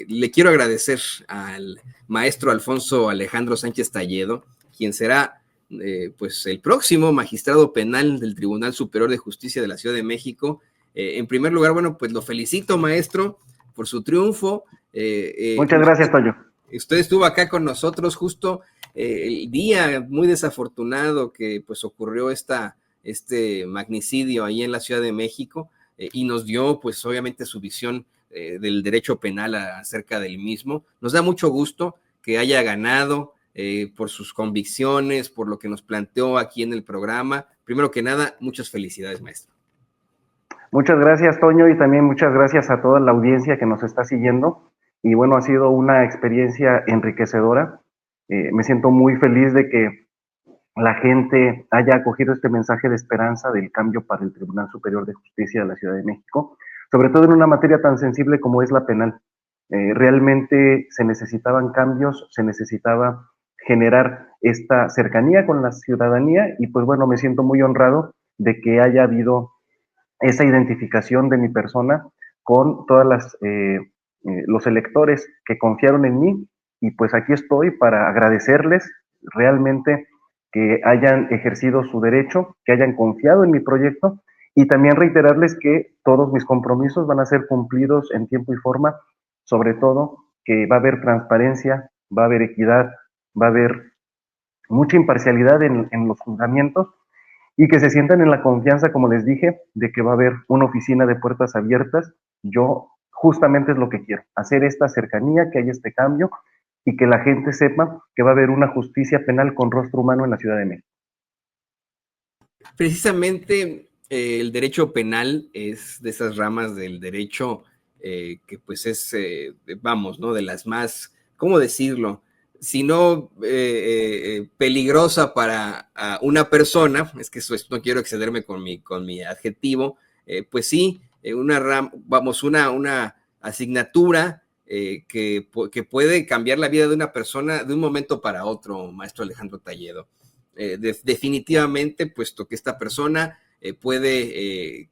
Le quiero agradecer al maestro Alfonso Alejandro Sánchez Talledo, quien será pues el próximo magistrado penal del Tribunal Superior de Justicia de la Ciudad de México. En primer lugar, bueno, pues lo felicito, maestro, por su triunfo. Muchas gracias, Toño. Usted estuvo acá con nosotros justo el día muy desafortunado que pues ocurrió este magnicidio ahí en la Ciudad de México, y nos dio pues obviamente su visión del derecho penal acerca del mismo. Nos da mucho gusto que haya ganado por sus convicciones, por lo que nos planteó aquí en el programa. Primero que nada, muchas felicidades, maestro. Muchas gracias, Toño, y también muchas gracias a toda la audiencia que nos está siguiendo. Y bueno, ha sido una experiencia enriquecedora. Me siento muy feliz de que la gente haya acogido este mensaje de esperanza del cambio para el Tribunal Superior de Justicia de la Ciudad de México, sobre todo en una materia tan sensible como es la penal. Realmente se necesitaban cambios, se necesitaba generar esta cercanía con la ciudadanía y pues bueno, me siento muy honrado de que haya habido esa identificación de mi persona con todas los electores que confiaron en mí y pues aquí estoy para agradecerles realmente que hayan ejercido su derecho, que hayan confiado en mi proyecto y también reiterarles que todos mis compromisos van a ser cumplidos en tiempo y forma, sobre todo que va a haber transparencia, va a haber equidad, va a haber mucha imparcialidad en los juzgamientos y que se sientan en la confianza, como les dije, de que va a haber una oficina de puertas abiertas. Yo justamente es lo que quiero, hacer esta cercanía, que haya este cambio y que la gente sepa que va a haber una justicia penal con rostro humano en la Ciudad de México. Precisamente el derecho penal es de esas ramas del derecho que pues es, vamos, ¿no? De las más, ¿cómo decirlo? Si no peligrosa para una persona, es que no quiero excederme con mi adjetivo, pues sí, una asignatura que puede cambiar la vida de una persona de un momento para otro, maestro Alejandro Talledo. Definitivamente, puesto que esta persona puede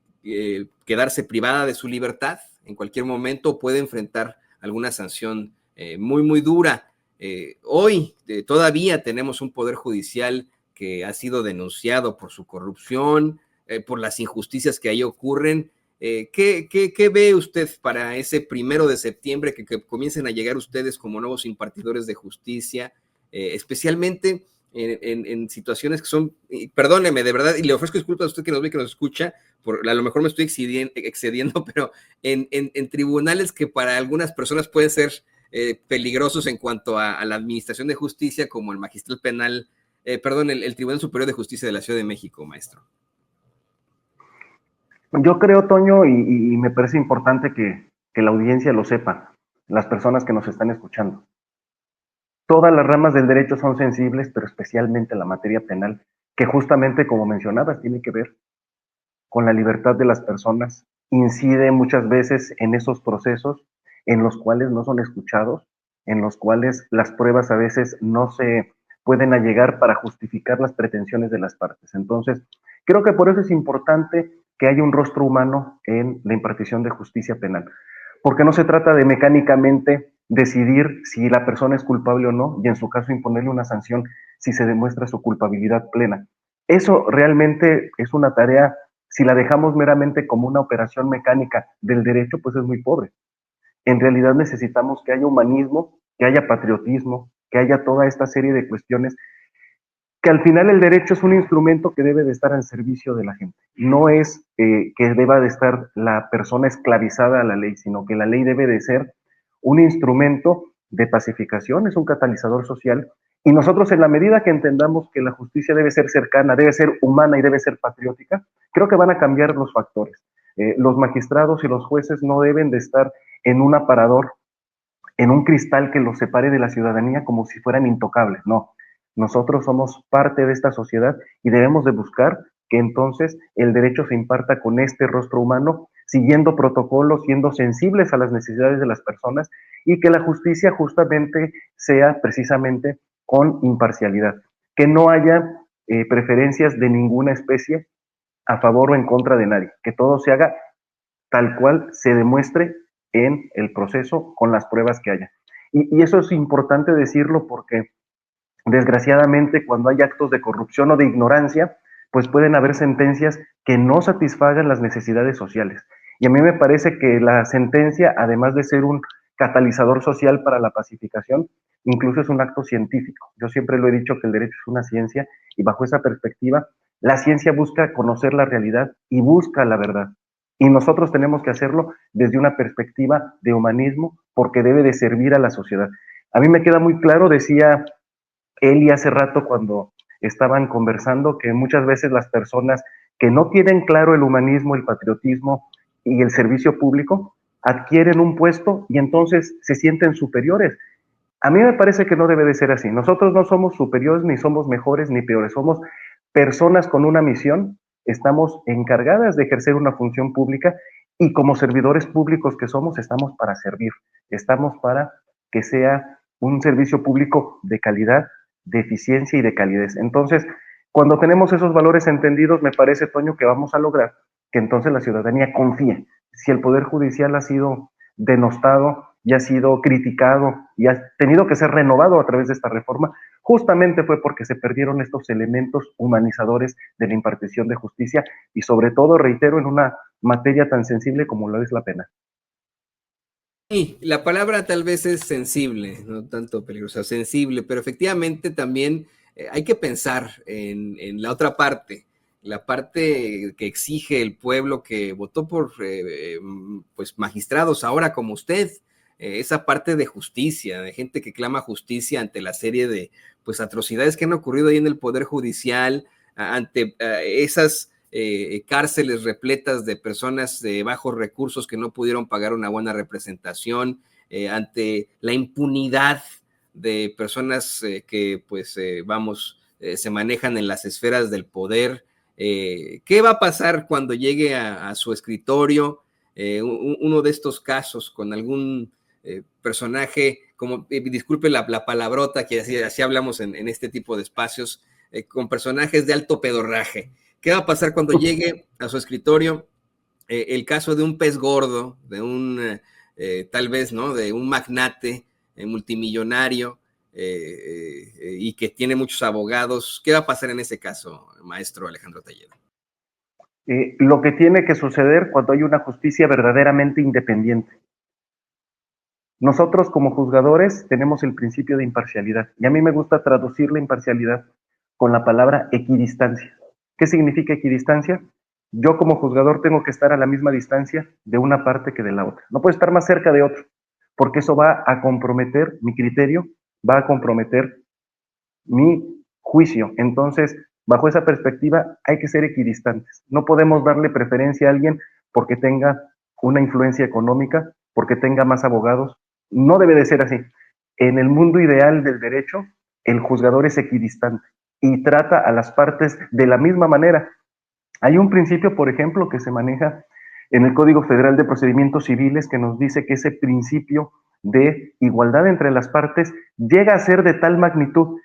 quedarse privada de su libertad en cualquier momento, puede enfrentar alguna sanción muy, muy dura. Hoy todavía tenemos un poder judicial que ha sido denunciado por su corrupción, por las injusticias que ahí ocurren. ¿Qué ve usted para ese 1 de septiembre que comiencen a llegar ustedes como nuevos impartidores de justicia, especialmente en situaciones que son, perdóneme de verdad, y le ofrezco disculpas a usted que nos ve, que nos escucha, a lo mejor me estoy excediendo, pero en tribunales que para algunas personas pueden ser peligrosos en cuanto a la administración de justicia, como el magistral penal, el Tribunal Superior de Justicia de la Ciudad de México, maestro. Yo creo, Toño, y me parece importante que la audiencia lo sepa, las personas que nos están escuchando. Todas las ramas del derecho son sensibles, pero especialmente la materia penal, que justamente, como mencionabas, tiene que ver con la libertad de las personas, incide muchas veces en esos procesos en los cuales no son escuchados, en los cuales las pruebas a veces no se pueden allegar para justificar las pretensiones de las partes. Entonces, creo que por eso es importante que haya un rostro humano en la impartición de justicia penal, porque no se trata de mecánicamente decidir si la persona es culpable o no, y en su caso imponerle una sanción si se demuestra su culpabilidad plena. Eso realmente es una tarea, si la dejamos meramente como una operación mecánica del derecho, pues es muy pobre. En realidad necesitamos que haya humanismo, que haya patriotismo, que haya toda esta serie de cuestiones, que al final el derecho es un instrumento que debe de estar al servicio de la gente. No es que deba de estar la persona esclavizada a la ley, sino que la ley debe de ser un instrumento de pacificación, es un catalizador social, y nosotros en la medida que entendamos que la justicia debe ser cercana, debe ser humana y debe ser patriótica, creo que van a cambiar los factores. Los magistrados y los jueces no deben de estar en un aparador, en un cristal que los separe de la ciudadanía como si fueran intocables, no. Nosotros somos parte de esta sociedad y debemos de buscar que entonces el derecho se imparta con este rostro humano, siguiendo protocolos, siendo sensibles a las necesidades de las personas y que la justicia justamente sea precisamente con imparcialidad, que no haya preferencias de ninguna especie a favor o en contra de nadie, que todo se haga tal cual se demuestre en el proceso con las pruebas que haya. Y eso es importante decirlo porque desgraciadamente cuando hay actos de corrupción o de ignorancia, pues pueden haber sentencias que no satisfagan las necesidades sociales. Y a mí me parece que la sentencia, además de ser un catalizador social para la pacificación, incluso es un acto científico. Yo siempre lo he dicho que el derecho es una ciencia y bajo esa perspectiva, la ciencia busca conocer la realidad y busca la verdad. Y nosotros tenemos que hacerlo desde una perspectiva de humanismo porque debe de servir a la sociedad. A mí me queda muy claro, decía Eli hace rato cuando estaban conversando, que muchas veces las personas que no tienen claro el humanismo, el patriotismo y el servicio público adquieren un puesto y entonces se sienten superiores. A mí me parece que no debe de ser así. Nosotros no somos superiores, ni somos mejores, ni peores. Somos personas con una misión. Estamos encargadas de ejercer una función pública y como servidores públicos que somos, estamos para servir. Estamos para que sea un servicio público de calidad, de eficiencia y de calidez. Entonces, cuando tenemos esos valores entendidos, me parece, Toño, que vamos a lograr que entonces la ciudadanía confíe. Si el Poder Judicial ha sido denostado y ha sido criticado y ha tenido que ser renovado a través de esta reforma, justamente fue porque se perdieron estos elementos humanizadores de la impartición de justicia y sobre todo, reitero, en una materia tan sensible como lo es la pena. Sí, la palabra tal vez es sensible, no tanto peligrosa, sensible, pero efectivamente también hay que pensar en la otra parte, la parte que exige el pueblo que votó por pues magistrados ahora como usted, esa parte de justicia, de gente que clama justicia ante la serie de pues atrocidades que han ocurrido ahí en el Poder Judicial, ante esas cárceles repletas de personas de bajos recursos que no pudieron pagar una buena representación, ante la impunidad de personas que, pues, vamos, se manejan en las esferas del poder. ¿Qué va a pasar cuando llegue a su escritorio uno de estos casos con algún personaje, como, disculpe la palabrota, que así hablamos en este tipo de espacios, con personajes de alto pedorraje? ¿Qué va a pasar cuando llegue a su escritorio el caso de un pez gordo, de un, tal vez, ¿no? De un magnate multimillonario y que tiene muchos abogados? ¿Qué va a pasar en ese caso, maestro Alejandro Talledo? Lo que tiene que suceder cuando hay una justicia verdaderamente independiente. Nosotros como juzgadores tenemos el principio de imparcialidad y a mí me gusta traducir la imparcialidad con la palabra equidistancia. ¿Qué significa equidistancia? Yo como juzgador tengo que estar a la misma distancia de una parte que de la otra. No puedo estar más cerca de otro, porque eso va a comprometer mi criterio, va a comprometer mi juicio. Entonces, bajo esa perspectiva, hay que ser equidistantes. No podemos darle preferencia a alguien porque tenga una influencia económica, porque tenga más abogados. No debe de ser así. En el mundo ideal del derecho, el juzgador es equidistante y trata a las partes de la misma manera. Hay un principio, por ejemplo, que se maneja en el Código Federal de Procedimientos Civiles que nos dice que ese principio de igualdad entre las partes llega a ser de tal magnitud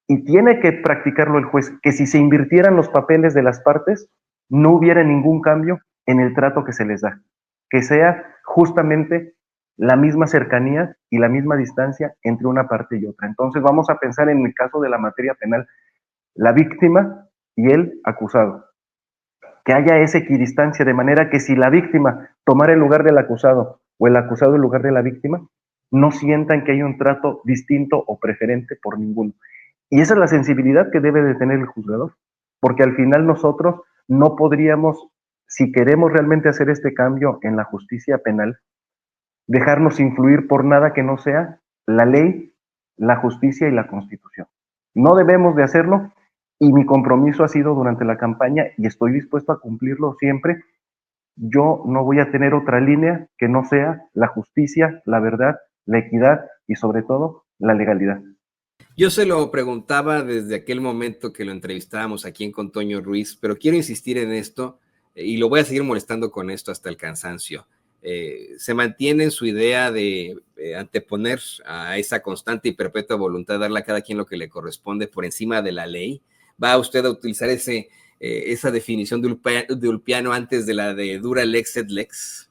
y tiene que practicarlo el juez, que si se invirtieran los papeles de las partes, no hubiera ningún cambio en el trato que se les da, que sea justamente la misma cercanía y la misma distancia entre una parte y otra. Entonces vamos a pensar en el caso de la materia penal, la víctima y el acusado, que haya esa equidistancia, de manera que si la víctima tomara el lugar del acusado o el acusado el lugar de la víctima, no sientan que hay un trato distinto o preferente por ninguno. Y esa es la sensibilidad que debe de tener el juzgador, porque al final nosotros no podríamos, si queremos realmente hacer este cambio en la justicia penal, dejarnos influir por nada que no sea la ley, la justicia y la constitución. No debemos de hacerlo y mi compromiso ha sido durante la campaña y estoy dispuesto a cumplirlo siempre. Yo no voy a tener otra línea que no sea la justicia, la verdad, la equidad y sobre todo la legalidad. Yo se lo preguntaba desde aquel momento que lo entrevistábamos aquí en Con Toño Ruiz, pero quiero insistir en esto y lo voy a seguir molestando con esto hasta el cansancio. Se mantiene en su idea de anteponer a esa constante y perpetua voluntad de darle a cada quien lo que le corresponde por encima de la ley. ¿Va usted a utilizar esa definición de Ulpiano antes de la de dura lex et lex?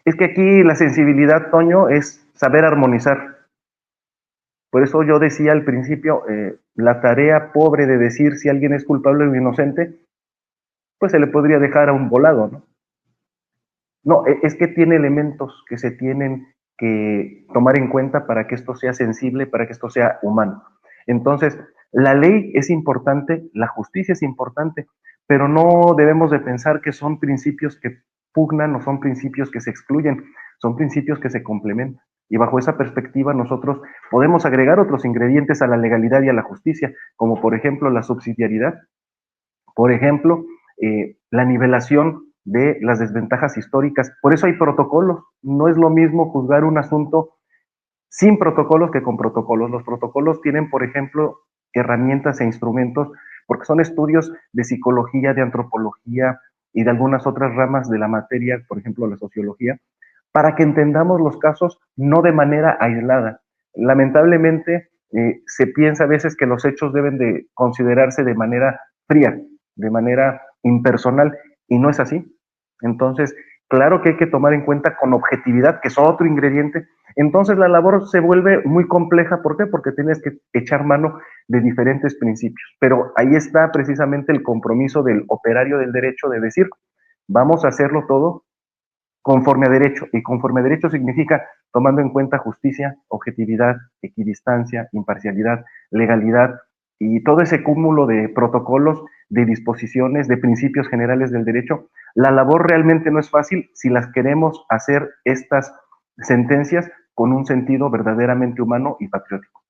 Es que aquí la sensibilidad, Toño, es saber armonizar. Por eso yo decía al principio, la tarea pobre de decir si alguien es culpable o inocente, pues se le podría dejar a un volado, ¿no? No, es que tiene elementos que se tienen que tomar en cuenta para que esto sea sensible, para que esto sea humano. Entonces, la ley es importante, la justicia es importante, pero no debemos de pensar que son principios que pugnan o son principios que se excluyen, son principios que se complementan. Y bajo esa perspectiva nosotros podemos agregar otros ingredientes a la legalidad y a la justicia, como por ejemplo la subsidiariedad, por ejemplo, la nivelación de las desventajas históricas. Por eso hay protocolos. No es lo mismo juzgar un asunto sin protocolos que con protocolos. Los protocolos tienen, por ejemplo, herramientas e instrumentos, porque son estudios de psicología, de antropología y de algunas otras ramas de la materia, por ejemplo, la sociología, para que entendamos los casos no de manera aislada. Lamentablemente, se piensa a veces que los hechos deben de considerarse de manera fría, de manera impersonal, y no es así. Entonces, claro que hay que tomar en cuenta con objetividad, que es otro ingrediente. Entonces la labor se vuelve muy compleja. ¿Por qué? Porque tienes que echar mano de diferentes principios. Pero ahí está precisamente el compromiso del operario del derecho de decir, vamos a hacerlo todo conforme a derecho. Y conforme a derecho significa tomando en cuenta justicia, objetividad, equidistancia, imparcialidad, legalidad y todo ese cúmulo de protocolos, de disposiciones, de principios generales del derecho. La labor realmente no es fácil si las queremos hacer estas sentencias con un sentido verdaderamente humano y patriótico.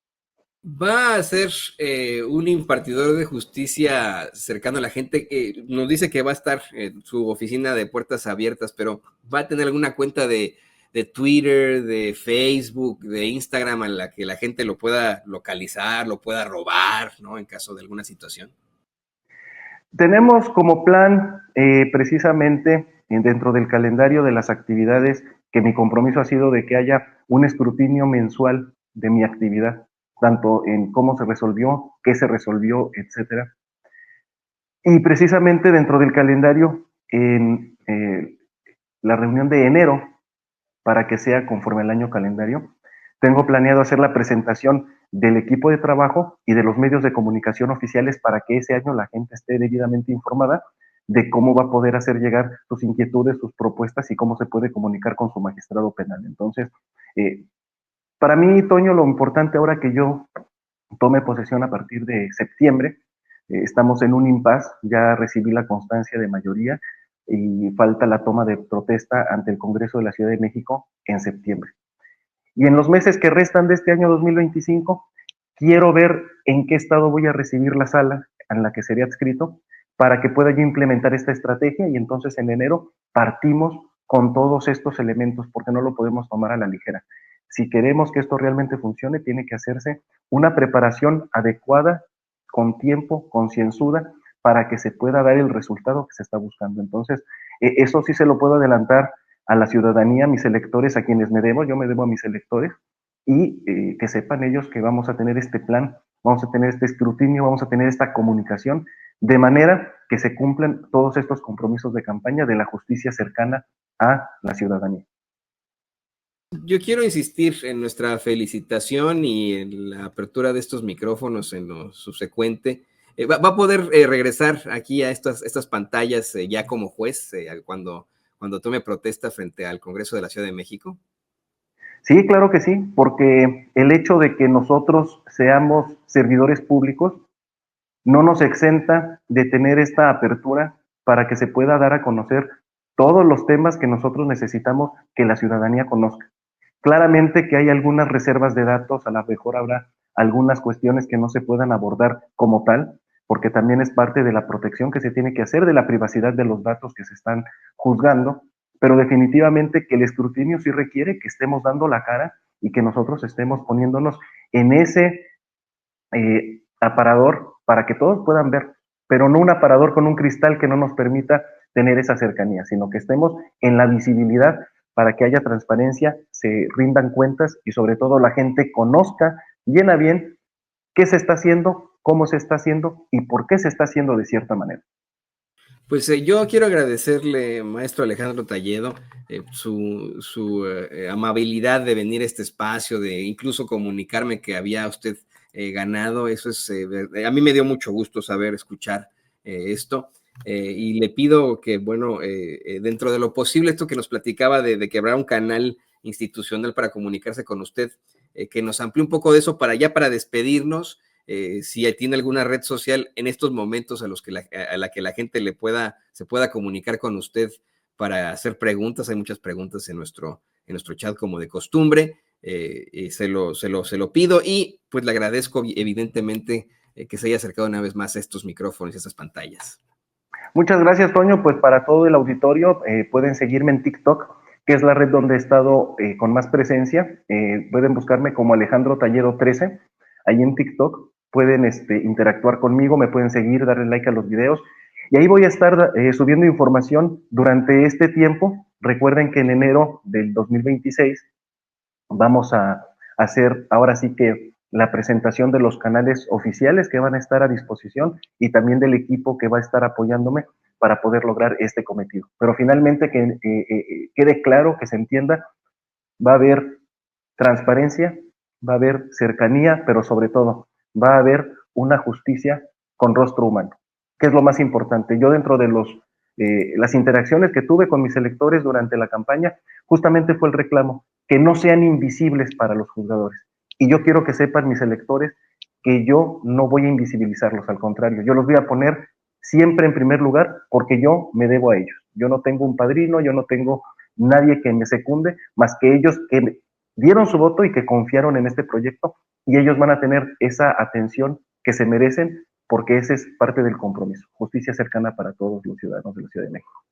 Va a ser un impartidor de justicia cercano a la gente. Nos dice que va a estar en su oficina de puertas abiertas, pero va a tener alguna cuenta de Twitter, de Facebook, de Instagram a la que la gente lo pueda localizar, lo pueda robar, ¿no? En caso de alguna situación. Tenemos como plan precisamente dentro del calendario de las actividades que mi compromiso ha sido de que haya un escrutinio mensual de mi actividad, tanto en cómo se resolvió, qué se resolvió, etcétera. Y precisamente dentro del calendario, en la reunión de enero, para que sea conforme al año calendario, tengo planeado hacer la presentación del equipo de trabajo y de los medios de comunicación oficiales para que ese año la gente esté debidamente informada de cómo va a poder hacer llegar sus inquietudes, sus propuestas y cómo se puede comunicar con su magistrado penal. Entonces, eh, para mí, Toño, lo importante ahora que yo tome posesión a partir de septiembre, estamos en un impasse, ya recibí la constancia de mayoría y falta la toma de protesta ante el Congreso de la Ciudad de México en septiembre. Y en los meses que restan de este año 2025, quiero ver en qué estado voy a recibir la sala en la que sería adscrito para que pueda yo implementar esta estrategia y entonces en enero partimos con todos estos elementos porque no lo podemos tomar a la ligera. Si queremos que esto realmente funcione, tiene que hacerse una preparación adecuada, con tiempo, concienzuda, para que se pueda dar el resultado que se está buscando. Entonces, eso sí se lo puedo adelantar a la ciudadanía, a mis electores, a quienes me debo, yo me debo a mis electores, y que sepan ellos que vamos a tener este plan, vamos a tener este escrutinio, vamos a tener esta comunicación, de manera que se cumplan todos estos compromisos de campaña de la justicia cercana a la ciudadanía. Yo quiero insistir en nuestra felicitación y en la apertura de estos micrófonos en lo subsecuente. Va a poder regresar aquí a estas pantallas ya como juez cuando tome protesta frente al Congreso de la Ciudad de México. Sí, claro que sí, porque el hecho de que nosotros seamos servidores públicos no nos exenta de tener esta apertura para que se pueda dar a conocer todos los temas que nosotros necesitamos que la ciudadanía conozca. Claramente que hay algunas reservas de datos, a lo mejor habrá algunas cuestiones que no se puedan abordar como tal, porque también es parte de la protección que se tiene que hacer de la privacidad de los datos que se están juzgando, pero definitivamente que el escrutinio sí requiere que estemos dando la cara y que nosotros estemos poniéndonos en ese aparador para que todos puedan ver, pero no un aparador con un cristal que no nos permita tener esa cercanía, sino que estemos en la visibilidad para que haya transparencia, se rindan cuentas y sobre todo la gente conozca bien a bien qué se está haciendo, cómo se está haciendo y por qué se está haciendo de cierta manera. Pues yo quiero agradecerle, maestro Alejandro Talledo, su amabilidad de venir a este espacio, de incluso comunicarme que había usted ganado. Eso es, a mí me dio mucho gusto saber, escuchar esto. Y le pido que, bueno, dentro de lo posible, esto que nos platicaba de que habrá un canal institucional para comunicarse con usted, que nos amplíe un poco de eso para ya para despedirnos. Si tiene alguna red social en estos momentos a los que a la que la gente se pueda comunicar con usted para hacer preguntas. Hay muchas preguntas en nuestro chat como de costumbre. Se lo pido y pues le agradezco evidentemente que se haya acercado una vez más a estos micrófonos y a estas pantallas. Muchas gracias, Toño. Pues para todo el auditorio, pueden seguirme en TikTok, que es la red donde he estado con más presencia. Pueden buscarme como Alejandro Talledo 13, ahí en TikTok. Pueden interactuar conmigo, me pueden seguir, darle like a los videos. Y ahí voy a estar subiendo información durante este tiempo. Recuerden que en enero del 2026 vamos a hacer ahora sí que la presentación de los canales oficiales que van a estar a disposición y también del equipo que va a estar apoyándome para poder lograr este cometido. Pero finalmente que quede claro, que se entienda, va a haber transparencia, va a haber cercanía, pero sobre todo va a haber una justicia con rostro humano, que es lo más importante. Yo dentro de las interacciones que tuve con mis electores durante la campaña, justamente fue el reclamo, que no sean invisibles para los juzgadores. Y yo quiero que sepan mis electores que yo no voy a invisibilizarlos, al contrario, yo los voy a poner siempre en primer lugar porque yo me debo a ellos. Yo no tengo un padrino, yo no tengo nadie que me secunde más que ellos que dieron su voto y que confiaron en este proyecto y ellos van a tener esa atención que se merecen porque ese es parte del compromiso. Justicia cercana para todos los ciudadanos de la Ciudad de México.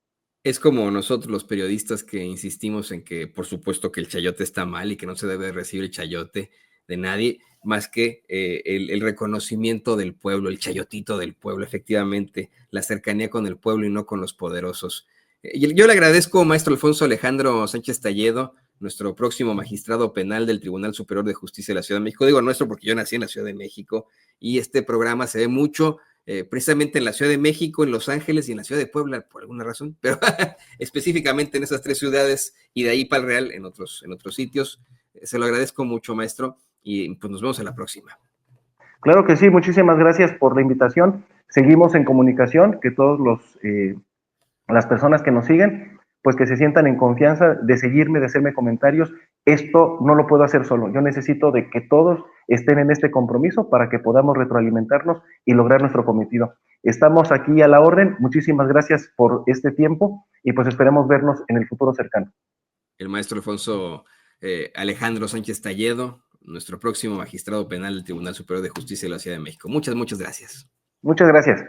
Es como nosotros los periodistas que insistimos en que, por supuesto, que el chayote está mal y que no se debe recibir el chayote de nadie, más que el reconocimiento del pueblo, el chayotito del pueblo, efectivamente, la cercanía con el pueblo y no con los poderosos. Yo le agradezco, maestro Alfonso Alejandro Sánchez Talledo, nuestro próximo magistrado penal del Tribunal Superior de Justicia de la Ciudad de México. Digo nuestro porque yo nací en la Ciudad de México y este programa se ve mucho precisamente en la Ciudad de México, en Los Ángeles y en la Ciudad de Puebla, por alguna razón, pero específicamente en esas tres ciudades y de ahí para el Real en otros sitios. Se lo agradezco mucho, maestro, y pues nos vemos en la próxima. Claro que sí, muchísimas gracias por la invitación. Seguimos en comunicación, que todos las personas que nos siguen, pues que se sientan en confianza de seguirme, de hacerme comentarios. Esto no lo puedo hacer solo. Yo necesito de que todos estén en este compromiso para que podamos retroalimentarnos y lograr nuestro cometido. Estamos aquí a la orden. Muchísimas gracias por este tiempo y pues esperemos vernos en el futuro cercano. El maestro Alfonso Alejandro Sánchez Talledo, nuestro próximo magistrado penal del Tribunal Superior de Justicia de la Ciudad de México. Muchas gracias. Muchas gracias.